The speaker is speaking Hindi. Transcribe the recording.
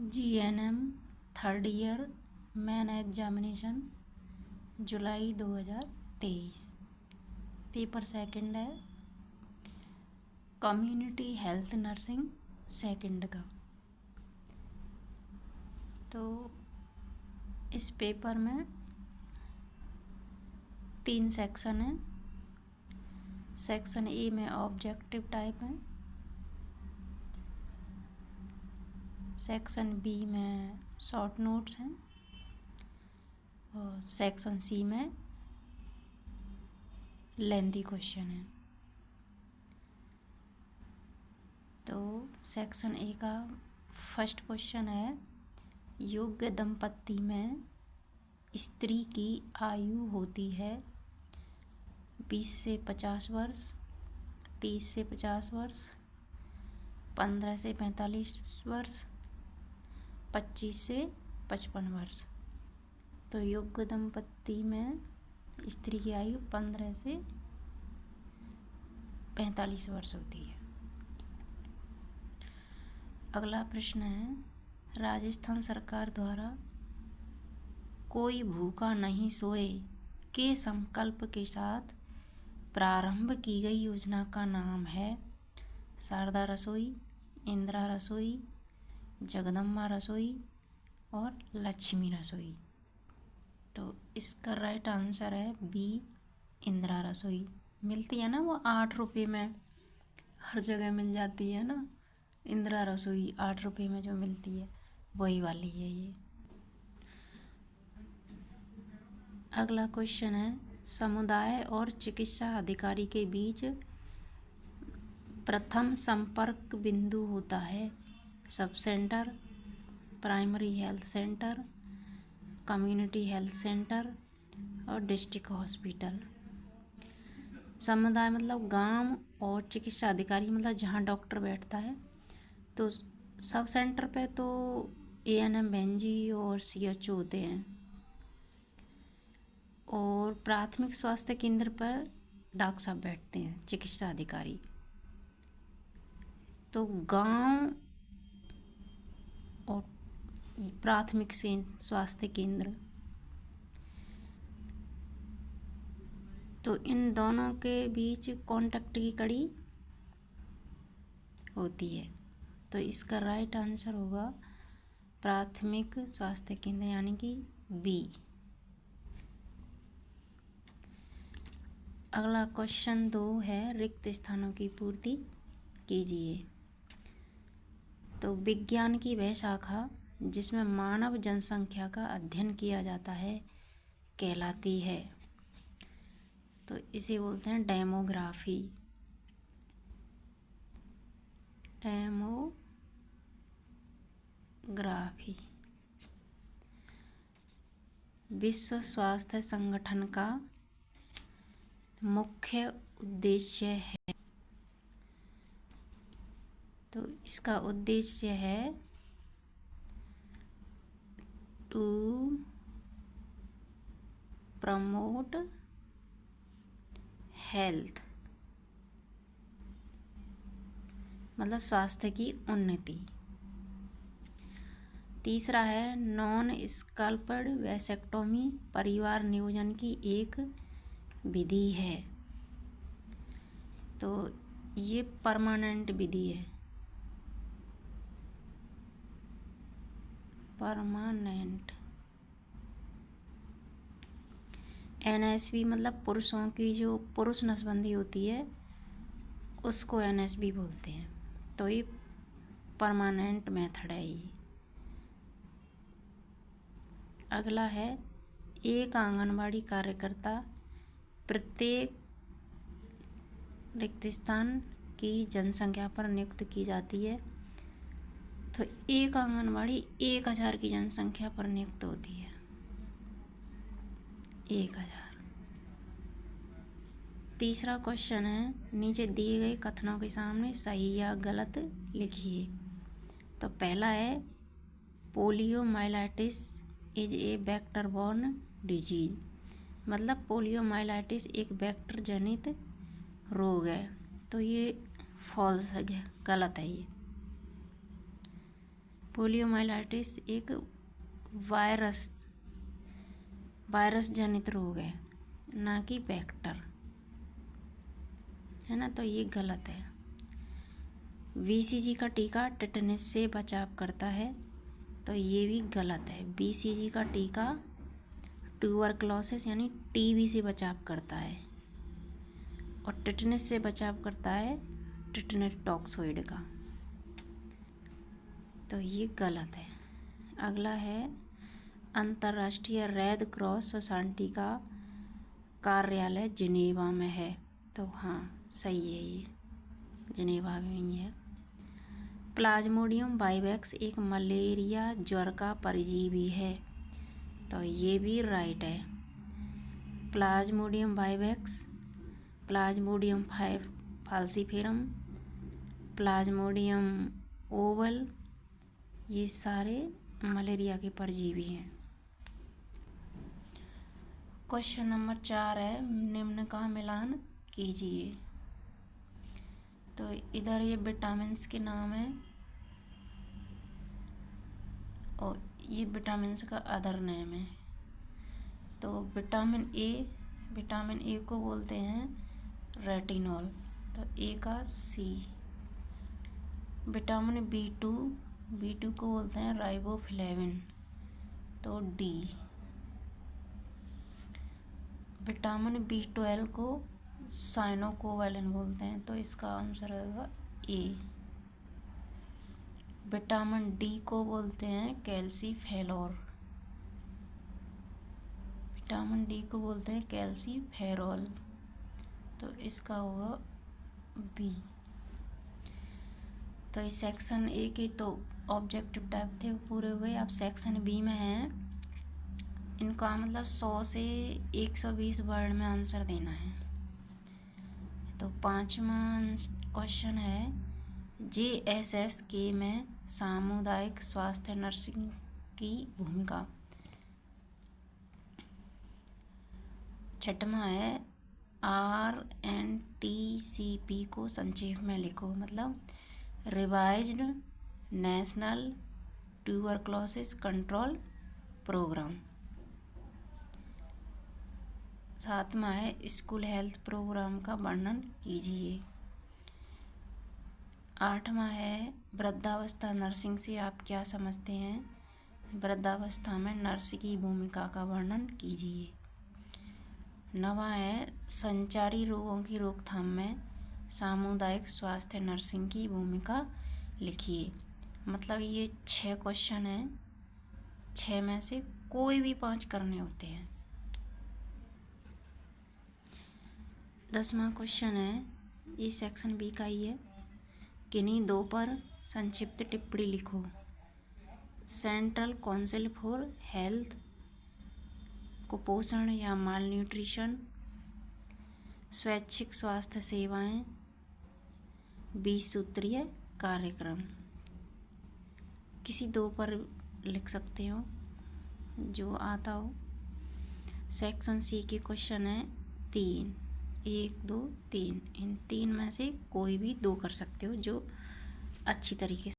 GNM third year main examination जुलाई 2023। पेपर सेकंड है कम्युनिटी हेल्थ नर्सिंग सेकंड का। तो इस पेपर में 3 सेक्शन हैं। सेक्शन ए में ऑब्जेक्टिव टाइप है, सेक्शन बी में शॉर्ट नोट्स हैं और सेक्शन सी में लेंथी क्वेश्चन है। तो सेक्शन ए का फर्स्ट क्वेश्चन है, योग्य दंपत्ति में स्त्री की आयु होती है 20 से 50 वर्ष, 30 से 50 वर्ष, 15 से 45 वर्ष, 25 से 55 वर्ष। तो योग्य दंपत्ति में स्त्री की आयु 15 से 45 वर्ष होती है। अगला प्रश्न है, राजस्थान सरकार द्वारा कोई भूखा नहीं सोए के संकल्प के साथ प्रारंभ की गई योजना का नाम है शारदा रसोई, इंदिरा रसोई, जगदम्बा रसोई और लक्ष्मी रसोई। तो इसका राइट आंसर है बी, इंदिरा रसोई। मिलती है ना वो 8 रुपये में, हर जगह मिल जाती है ना इंदिरा रसोई, 8 रुपये में जो मिलती है वही वाली है ये। अगला क्वेश्चन है, समुदाय और चिकित्सा अधिकारी के बीच प्रथम संपर्क बिंदु होता है sub centre, primary health centre, community health centre और डिस्ट्रिक्ट हॉस्पिटल। समुदाय मतलब गांव और चिकित्सा अधिकारी मतलब जहां डॉक्टर बैठता है। तो सब सेंटर पे तो ANM बेंजी और CHO होते हैं और प्राथमिक स्वास्थ्य केंद्र पर डॉक्टर साहब बैठते हैं, चिकित्सा अधिकारी। तो गांव और प्राथमिक स्वास्थ्य केंद्र, तो इन दोनों के बीच कांटेक्ट की कड़ी होती है। तो इसका राइट आंसर होगा प्राथमिक स्वास्थ्य केंद्र यानी कि बी। अगला क्वेश्चन 2 है, रिक्त स्थानों की पूर्ति कीजिए। तो विज्ञान की वह शाखा जिसमें मानव जनसंख्या का अध्ययन किया जाता है कहलाती है। तो इसे बोलते हैं डेमोग्राफी। डेमोग्राफी विश्व स्वास्थ्य संगठन का मुख्य उद्देश्य है। तो इसका उद्देश्य है टू प्रमोट हेल्थ मतलब स्वास्थ्य की उन्नति। तीसरा है, नॉन स्कैल्पड वैसेक्टोमी परिवार नियोजन की एक विधि है। तो ये परमानेंट विधि है, परमानेंट। NSB मतलब पुरुषों की जो पुरुष नसबंदी होती है उसको NSB बोलते हैं। तो ये परमानेंट मेथड है ये। अगला है, एक आंगनबाड़ी कार्यकर्ता प्रत्येक रिक्त स्थान की जनसंख्या पर नियुक्त की जाती है। तो एक आंगनबाड़ी 1000 की जनसंख्या पर नियुक्त होती है, 1000। तीसरा क्वेश्चन है, नीचे दिए गए कथनों के सामने सही या गलत लिखिए। तो पहला है, poliomyelitis is a vector borne disease मतलब पोलियोमाइलाइटिस एक वेक्टर जनित रोग है। तो ये फॉल्स है, गलत है ये। पोलियोमाइलाइटिस एक वायरस जनित रोग है, ना कि वेक्टर, है ना, तो ये गलत है। BCG का टीका टिटनेस से बचाव करता है, तो ये भी गलत है। BCG का टीका ट्यूबरक्लोसिस यानी TB से बचाव करता है, और टिटनेस से बचाव करता है टिटनेस टॉक्सोइड का, तो ये गलत है। अगला है अंतर्राष्ट्रीय रेड क्रॉस सोसाइटी का कार्यालय जिनेवा में है, तो हाँ सही है, ये जिनेवा में ही है। प्लाज्मोडियम वाइवेक्स एक मलेरिया ज्वर का परजीवी है, तो ये भी राइट है। Plasmodium vivax, Plasmodium falciparum, Plasmodium Oval, ये सारे मलेरिया के परजीवी हैं। क्वेश्चन नंबर 4 है, निम्न का मिलान कीजिए। तो इधर ये विटामिन्स के नाम है, और ये विटामिन्स का अदर नेम है। तो विटामिन ए को बोलते हैं रेटिनॉल, तो ए का C। विटामिन B2 को बोलते हैं राइबोफ्लेविन, तो D। विटामिन B12 को साइनोकोवैलिन बोलते हैं, तो इसका आंसर होगा A। विटामिन D को बोलते हैं कैल्सीफेरोल, विटामिन D को बोलते हैं कैल्सीफेरोल, तो इसका होगा B। तो इस सेक्शन A के तो ऑब्जेक्टिव टाइप थे, वो पूरे हो गए। अब सेक्शन B में है, इनका मतलब 100 से 120 वर्ड में आंसर देना है। तो 5वां क्वेश्चन है, JSSK में सामुदायिक स्वास्थ्य नर्सिंग की भूमिका। 6वां है, RNTCP को संक्षेप में लिखो, मतलब revised national tuberculosis control program. 7वां है, स्कूल हेल्थ प्रोग्राम का वर्णन कीजिए। 8वां है, वृद्धावस्था नर्सिंग से आप क्या समझते हैं? वृद्धावस्था में नर्स की भूमिका का वर्णन कीजिए। 9वां है, संचारी रोगों की रोकथाम में सामुदायिक स्वास्थ्य नर्सिंग की भूमिका लिखिए। मतलब ये 6 क्वेश्चन हैं, 6 में से कोई भी 5 करने होते हैं। 10वां क्वेश्चन है, ये सेक्शन B का ही है, किन्हीं 2 पर संक्षिप्त टिप्पणी लिखो। सेंट्रल काउंसिल फॉर हेल्थ, कुपोषण या माल न्यूट्रिशन, स्वैच्छिक स्वास्थ्य सेवाएं, 20 सूत्रीय कार्यक्रम। किसी 2 पर लिख सकते हो जो आता हो। सेक्शन C के क्वेश्चन है 3, 1, 2, 3, इन 3 में से कोई भी 2 कर सकते हो जो अच्छी तरीके से